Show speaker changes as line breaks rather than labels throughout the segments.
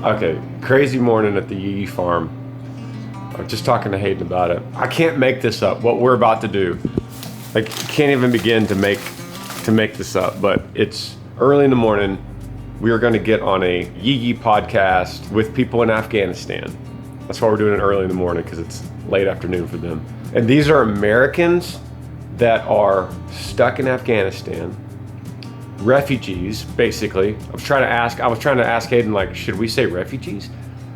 Okay, crazy morning at the Yee farm. I was just talking to Hayden about it. I can't make this up, what we're about to do. I can't even begin to make this up, but it's early in the morning. We are going to get on a Yee podcast with people in Afghanistan. That's why we're doing it early in the morning, because it's late afternoon for them. And these are Americans that are stuck in Afghanistan, refugees, basically. I was trying to ask Hayden, like, should we say refugees?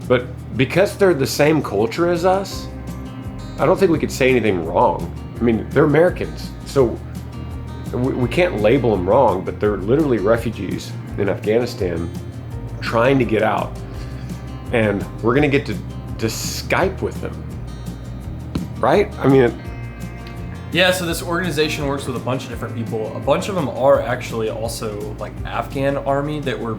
But because they're the same culture as us, I don't think we could say anything wrong. I mean, they're Americans, so we can't label them wrong, but they're literally refugees in Afghanistan trying to get out. And we're gonna get to Skype with them, right? I mean,
yeah, so this organization works with a bunch of different people. A bunch of them are actually also like Afghan army that were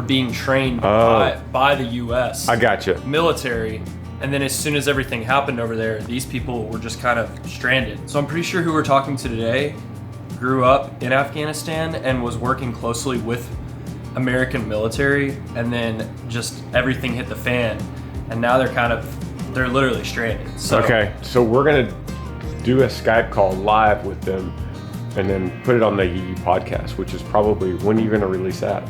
being trained by the U.S.
I gotcha.
Military. And then as soon as everything happened over there, these people were just kind of stranded. So I'm pretty sure who we're talking to today grew up in Afghanistan and was working closely with American military, and then just everything hit the fan, and now they're literally stranded. So
okay, so we're gonna do a Skype call live with them and then put it on the Yee podcast, which is probably, when are you gonna release that?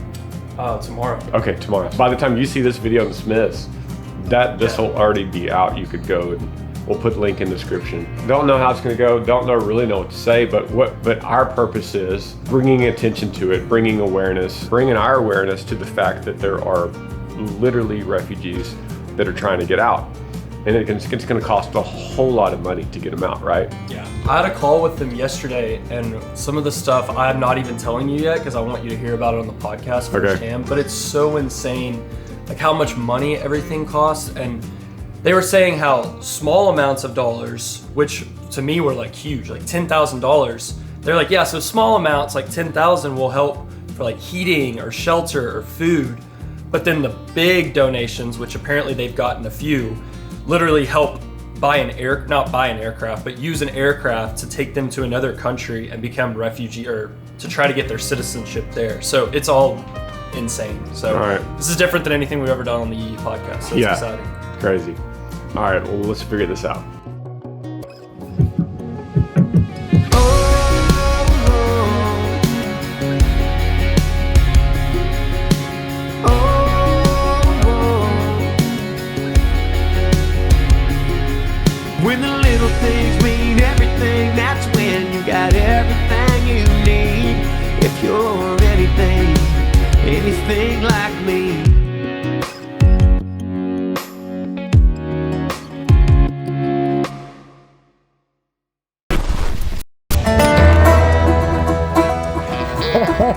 Tomorrow.
Okay, tomorrow. By the time you see this video in the Smiths, this will already be out. You could go and we'll put the link in the description. Don't know how it's going to go. Don't really know what to say. But our purpose is bringing attention to it, bringing awareness, bringing our awareness to the fact that there are literally refugees that are trying to get out, and it's going to cost a whole lot of money to get them out, right?
Yeah. I had a call with them yesterday, and some of the stuff I'm not even telling you yet because I want you to hear about it on the podcast firsthand. But it's so insane, like how much money everything costs. And they were saying how small amounts of dollars, which to me were like huge, like $10,000. They're like, yeah, so small amounts like 10,000 will help for like heating or shelter or food. But then the big donations, which apparently they've gotten a few, literally help not buy an aircraft, but use an aircraft to take them to another country and become refugee, or to try to get their citizenship there. So it's all insane. So This is different than anything we've ever done on the Yee podcast. So it's exciting.
Crazy. All right, well, let's figure this out.
When the little things mean everything, that's when you got everything you need. If you're anything like me.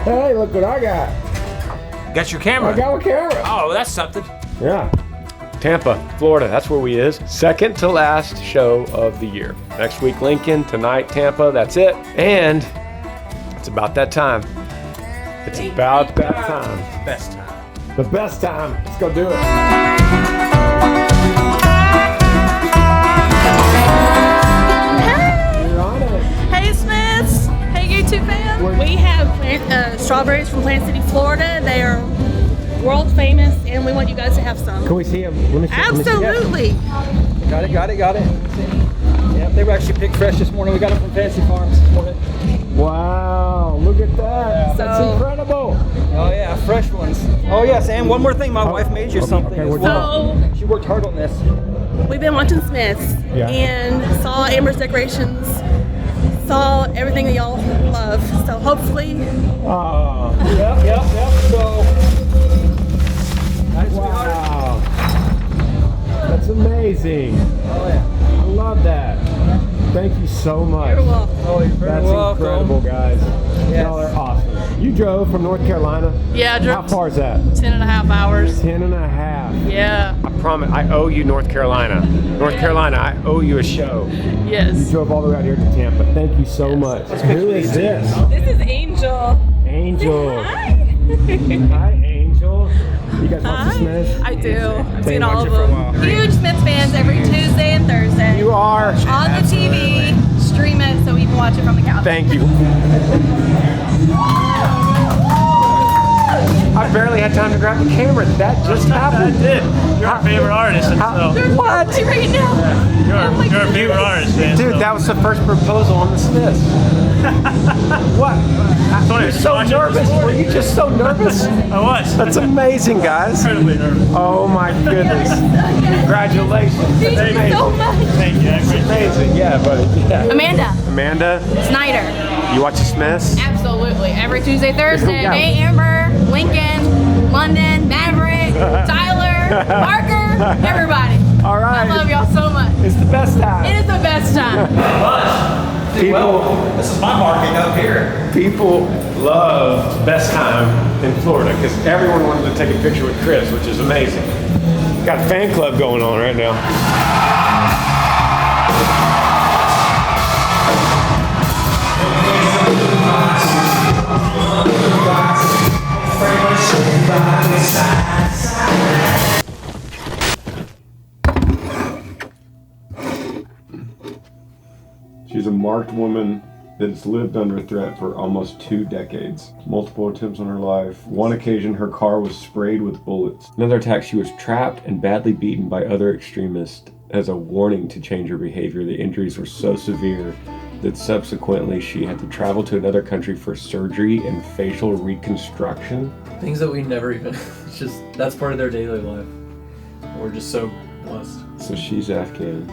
Hey, look what I got.
Got your camera?
I got my camera.
Oh, that's something.
Yeah. Tampa, Florida, that's where we is. Second to last show of the year. Next week, Lincoln. Tonight, Tampa. That's it. And it's about that time. It's about that time.
Best time.
The best time. Let's go do it.
Hey!
You're on it.
Hey, Smiths. Hey, YouTube fam. We have strawberries from Plant City, Florida. They are world famous, and we want you guys to have some.
Can we see them?
Absolutely.
Got it. Yeah, they were actually picked fresh this morning. We got them from Fancy Farms this morning.
Wow, look at that.
So,
that's incredible.
Oh yeah, fresh ones. Oh yes, and one more thing, my wife made you something as well.
So,
She worked hard on this.
we've been watching Smiths and saw Amber's decorations, saw everything that y'all love. So hopefully.
Yep. So,
Wow. That's amazing.
oh yeah.
I love that. Thank you so much.
You're welcome.
Oh, you're very
That's
welcome.
incredible, guys.
Yes.
Y'all are awesome. You drove from North Carolina?
Yeah, I
How
drove
far is that?
10.5 hours.
10 and a half.
Yeah.
I promise, I owe you North Carolina. North Carolina, I owe you a show. You
Yes.
drove all the way out here to Tampa. Thank you so much. Who is this?
This is Angel.
Angel.
Hi.
Hi, Angel. You guys watch the
Hi.
Smiths?
I do. I've
They
seen
watch
all
it
of
for a
them.
while.
Huge Smiths fans every Tuesday and Thursday.
You are.
On the TV, stream it so we can watch it from the couch.
Thank you. I barely had time to grab the camera. That just happened.
I did. You're our favorite artist, and so
What?
Right now.
you're our favorite artist, man.
Dude,
so.
that was the first proposal on the Smiths. What?
funny.
You're so nervous. Were you just so nervous?
I was.
That's amazing, guys.
Incredibly nervous.
Oh my goodness. Congratulations.
Thank
That's
you
amazing.
so much.
Thank you. I appreciate it.
Amazing. Yeah, buddy. Yeah.
Amanda
Amanda,
Snyder.
you watch the Smiths?
Absolutely. Every Tuesday, Thursday.
Yeah.
Day, Amber, Lincoln, London, Maverick, Tyler, Parker, everybody.
All right.
I love y'all so much.
It's the best time.
It is the best time.
People,
This is my market up here.
people love best time in Florida because everyone wanted to take a picture with Chris, which is amazing. Got a fan club going on right now. She's a marked woman that has lived under threat for almost 2 decades. Multiple attempts on her life. One occasion, her car was sprayed with bullets. Another attack, she was trapped and badly beaten by other extremists as a warning to change her behavior. The injuries were so severe that subsequently she had to travel to another country for surgery and facial reconstruction.
Things that we never even, it's just, that's part of their daily life. We're just so blessed.
So she's Afghan.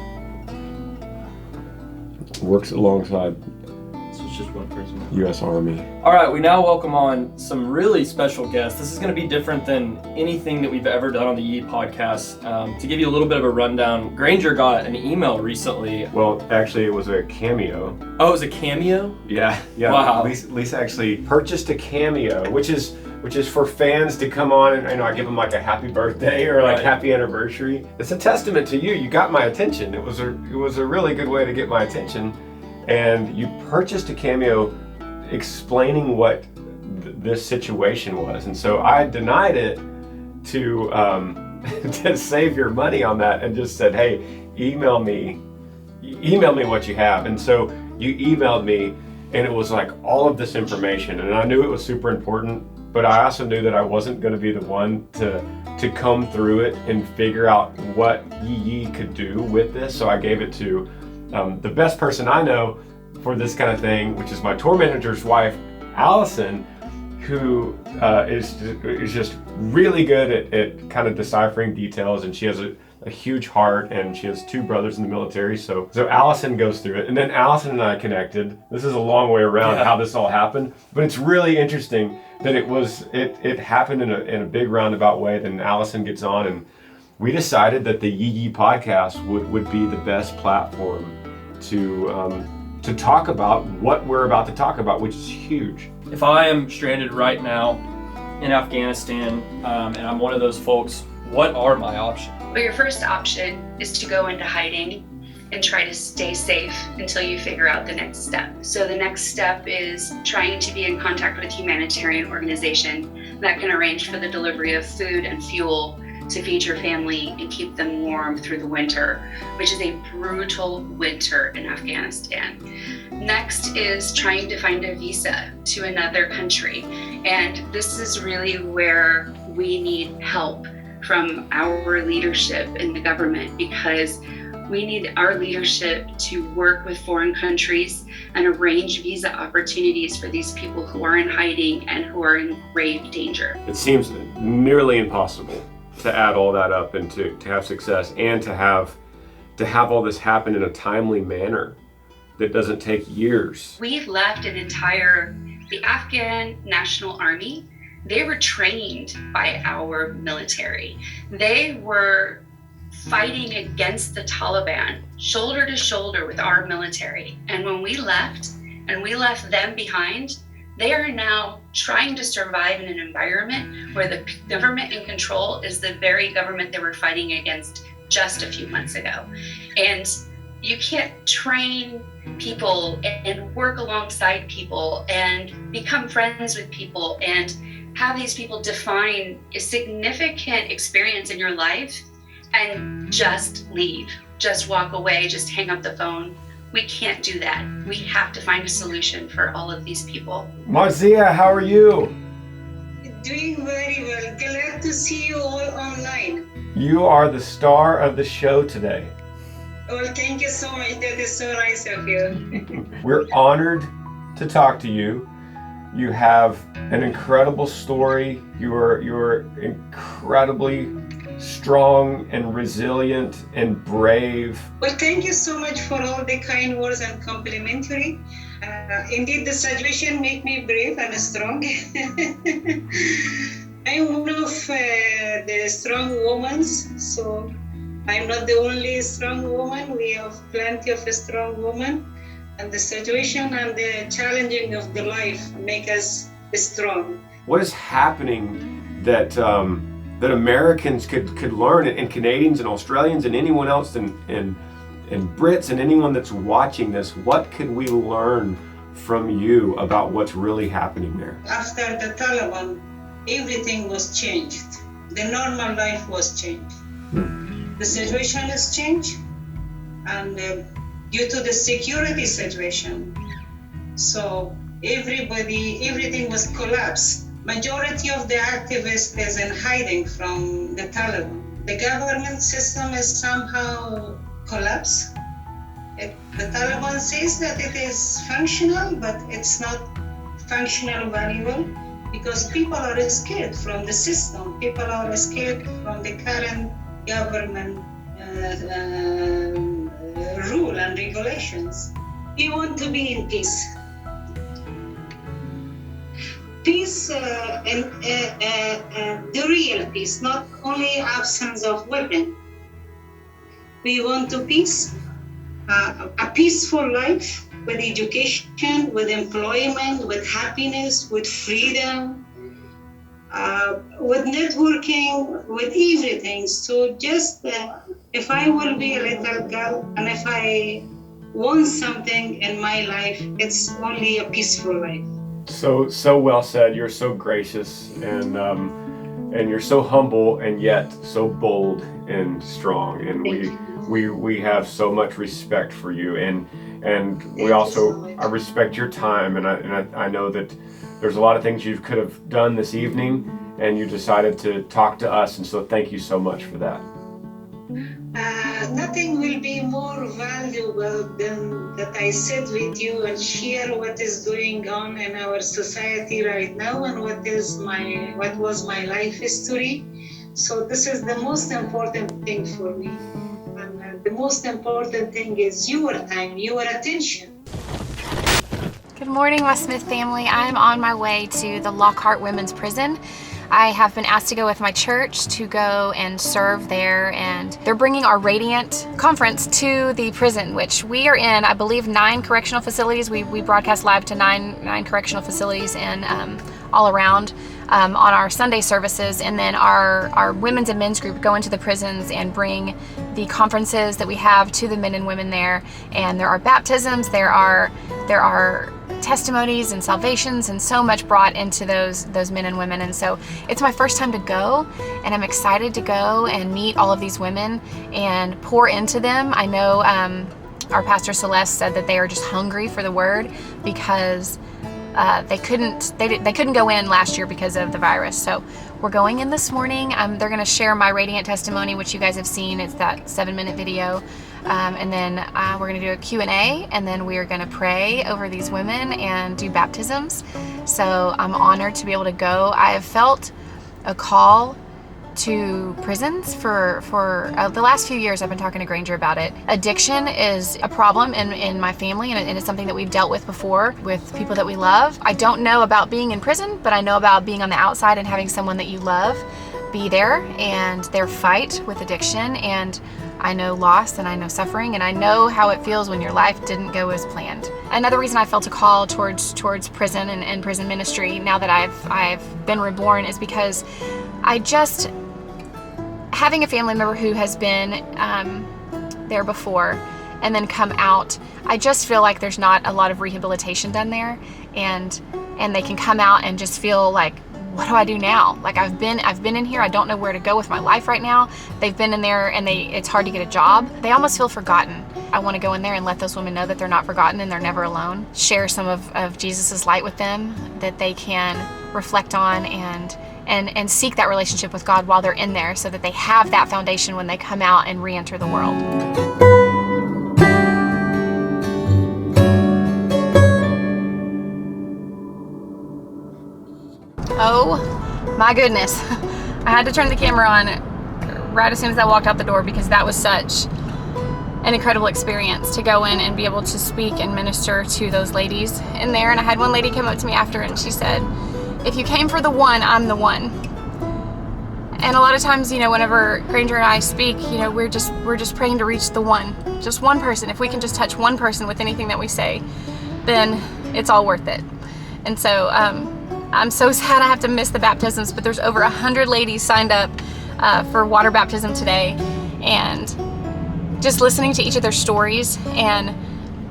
Works alongside
So it's just one person.
U.S. Army.
All right, we now welcome on some really special guests. This is going to be different than anything that we've ever done on the EE podcast. To give you a little bit of a rundown, Granger got an email recently.
Well, actually, it was a cameo.
Oh, it was a cameo?
Yeah.
Wow.
Lisa actually purchased a cameo, which is for fans to come on and I give them like a happy birthday or like
Right.
happy anniversary. It's a testament to you. You got my attention. It was a really good way to get my attention, and you purchased a cameo explaining what this situation was, and so I denied it to to save your money on that, and just said, hey, email me what you have. And so you emailed me, and it was like all of this information, and I knew it was super important, but I also knew that I wasn't going to be the one to comb through it and figure out what Yee could do with this. So I gave it to the best person I know for this kind of thing, which is my tour manager's wife, Allison, who is just really good at kind of deciphering details, and she has a huge heart, and she has 2 brothers in the military. So Allison goes through it, and then Allison and I connected. This is a long way around how this all happened, but it's really interesting that it happened in a big roundabout way. Then Allison gets on, and we decided that the Yee podcast would be the best platform to talk about what we're about to talk about, which is huge.
If I am stranded right now in Afghanistan and I'm one of those folks, what are my options?
Well, your first option is to go into hiding and try to stay safe until you figure out the next step. So the next step is trying to be in contact with a humanitarian organization that can arrange for the delivery of food and fuel to feed your family and keep them warm through the winter, which is a brutal winter in Afghanistan. Next is trying to find a visa to another country. And this is really where we need help from our leadership in the government, because we need our leadership to work with foreign countries and arrange visa opportunities for these people who are in hiding and who are in grave danger.
It seems nearly impossible to add all that up and to have success, and to have all this happen in a timely manner that doesn't take years.
We've left the Afghan National Army. They were trained by our military. They were fighting against the Taliban, shoulder to shoulder with our military. And when we left, and we left them behind, they are now trying to survive in an environment where the government in control is the very government they were fighting against just a few months ago. And you can't train people and work alongside people and become friends with people and have these people define a significant experience in your life and just leave, just walk away, just hang up the phone. We can't do that. We have to find a solution for all of these people.
Marzia, how are you?
Doing very well. Glad to see you all online.
You are the star of the show today.
Well, thank you so much. That is so nice of you.
We're honored to talk to you. You have an incredible story. You're incredibly strong and resilient and brave.
Well, thank you so much for all the kind words and complimentary. Indeed, the situation make me brave and strong. I'm one of the strong women, so I'm not the only strong woman. We have plenty of strong women, and the situation and the challenging of the life make us strong.
What is happening that that Americans could learn, and Canadians and Australians and anyone else and Brits and anyone that's watching this? What could we learn from you about what's really happening there?
After the Taliban, everything was changed. The normal life was changed. The situation has changed, and due to the security situation, so everything was collapsed. Majority of the activists is in hiding from the Taliban. The government system is somehow collapsed. The Taliban says that it is functional, but it's not functional very well because people are scared from the system. People are scared from the current government rule and regulations. We want to be in peace. Peace, the real peace, not only absence of weapon. We want to peace, a peaceful life with education, with employment, with happiness, with freedom, with networking, with everything. So just if I will be a little girl and if I want something in my life, it's only a peaceful life.
So well said. You're so gracious and you're so humble and yet so bold and strong. And we have so much respect for you. And we also I respect your time. And I know that there's a lot of things you could have done this evening, and you decided to talk to us. And so thank you so much for that.
Nothing will be more valuable than that I sit with you and share what is going on in our society right now and what was my life history. So this is the most important thing for me. And the most important thing is your time, your attention.
Good morning, West Smith family. I'm on my way to the Lockhart Women's Prison. I have been asked to go with my church to go and serve there, and they're bringing our Radiant conference to the prison, which we are in, I believe, 9 correctional facilities. We broadcast live to nine correctional facilities and all around on our Sunday services, and then our women's and men's group go into the prisons and bring the conferences that we have to the men and women there. And there are baptisms, there are testimonies and salvations and so much brought into those men and women. And so it's my first time to go, and I'm excited to go and meet all of these women and pour into them. I know our pastor Celeste said that they are just hungry for the word because they couldn't go in last year because of the virus. So we're going in this morning. They're going to share my Radiant testimony, which you guys have seen. It's that 7-minute video. And then we're going to do a Q&A, and then we are going to pray over these women and do baptisms. So I'm honored to be able to go. I have felt a call to prisons for the last few years. I've been talking to Granger about it. Addiction is a problem in my family, and it's something that we've dealt with before with people that we love. I don't know about being in prison, but I know about being on the outside and having someone that you love be there and their fight with addiction. And I know loss, and I know suffering, and I know how it feels when your life didn't go as planned. Another reason I felt a call towards prison and prison ministry now that I've been reborn is because having a family member who has been there before and then come out, I just feel like there's not a lot of rehabilitation done there, and they can come out and just feel like, what do I do now? Like I've been in here, I don't know where to go with my life right now. They've been in there and it's hard to get a job. They almost feel forgotten. I want to go in there and let those women know that they're not forgotten and they're never alone. Share some of Jesus's light with them that they can reflect on and seek that relationship with God while they're in there, so that they have that foundation when they come out and re-enter the world. Oh my goodness. I had to turn the camera on right as soon as I walked out the door, because that was such an incredible experience to go in and be able to speak and minister to those ladies in there. And I had one lady come up to me after and she said, "If you came for the one, I'm the one." And a lot of times, you know, whenever Granger and I speak, you know, we're just praying to reach the one, just one person. If we can just touch one person with anything that we say, then it's all worth it. And so I'm so sad I have to miss the baptisms, but there's over 100 ladies signed up for water baptism today, and just listening to each of their stories and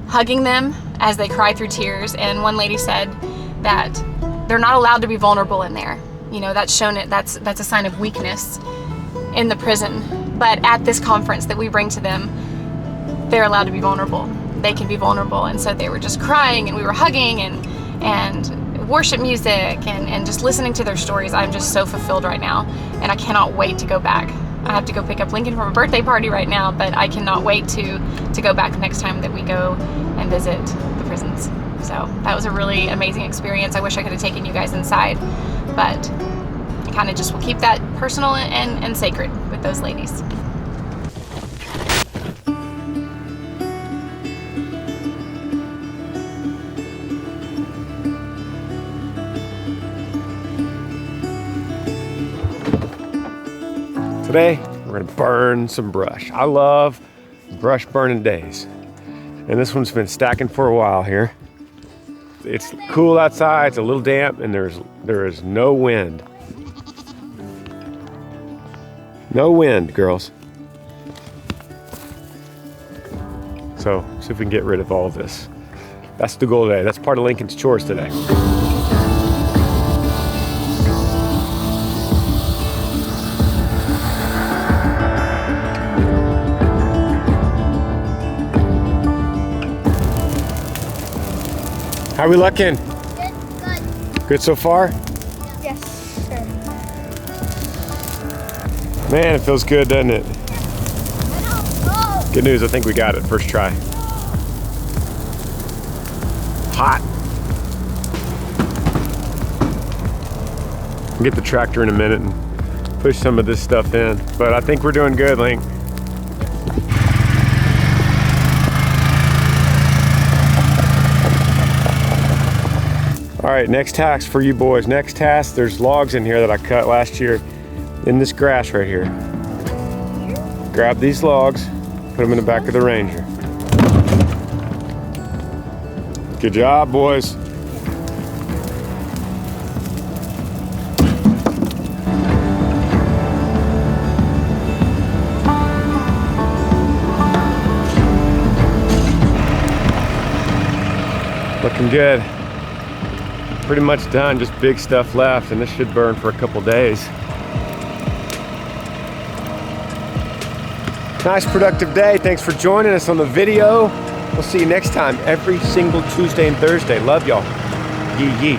hugging them as they cry through tears. And one lady said that they're not allowed to be vulnerable in there. You know, that's a sign of weakness in the prison. But at this conference that we bring to them, they're allowed to be vulnerable. They can be vulnerable. And so they were just crying, and we were hugging and worship music and just listening to their stories. I'm just so fulfilled right now, and I cannot wait to go back. I have to go pick up Lincoln from a birthday party right now, but I cannot wait to go back the next time that we go and visit the prisons. So that was a really amazing experience. I wish I could have taken you guys inside, but I kind of just will keep that personal and sacred with those ladies.
Today, we're gonna burn some brush. I love brush burning days. And this one's been stacking for a while here. It's cool outside, it's a little damp, and there is no wind. No wind, girls. So, see if we can get rid of all of this. That's the goal today. That's part of Lincoln's chores today. How are we looking?
Good.
Good so far?
Yes, sir.
Man, it feels good, doesn't it? Good news, I think we got it. First try. Hot. I'll get the tractor in a minute and push some of this stuff in. But I think we're doing good, Link. All right, next task for you boys. Next task, there's logs in here that I cut last year in this grass right here. Grab these logs, put them in the back of the Ranger. Good job, boys. Looking good. Pretty much done, just big stuff left, and this should burn for a couple days. Nice productive day. Thanks for joining us on the video. We'll see you next time, every single Tuesday and Thursday. Love y'all. Yee yee.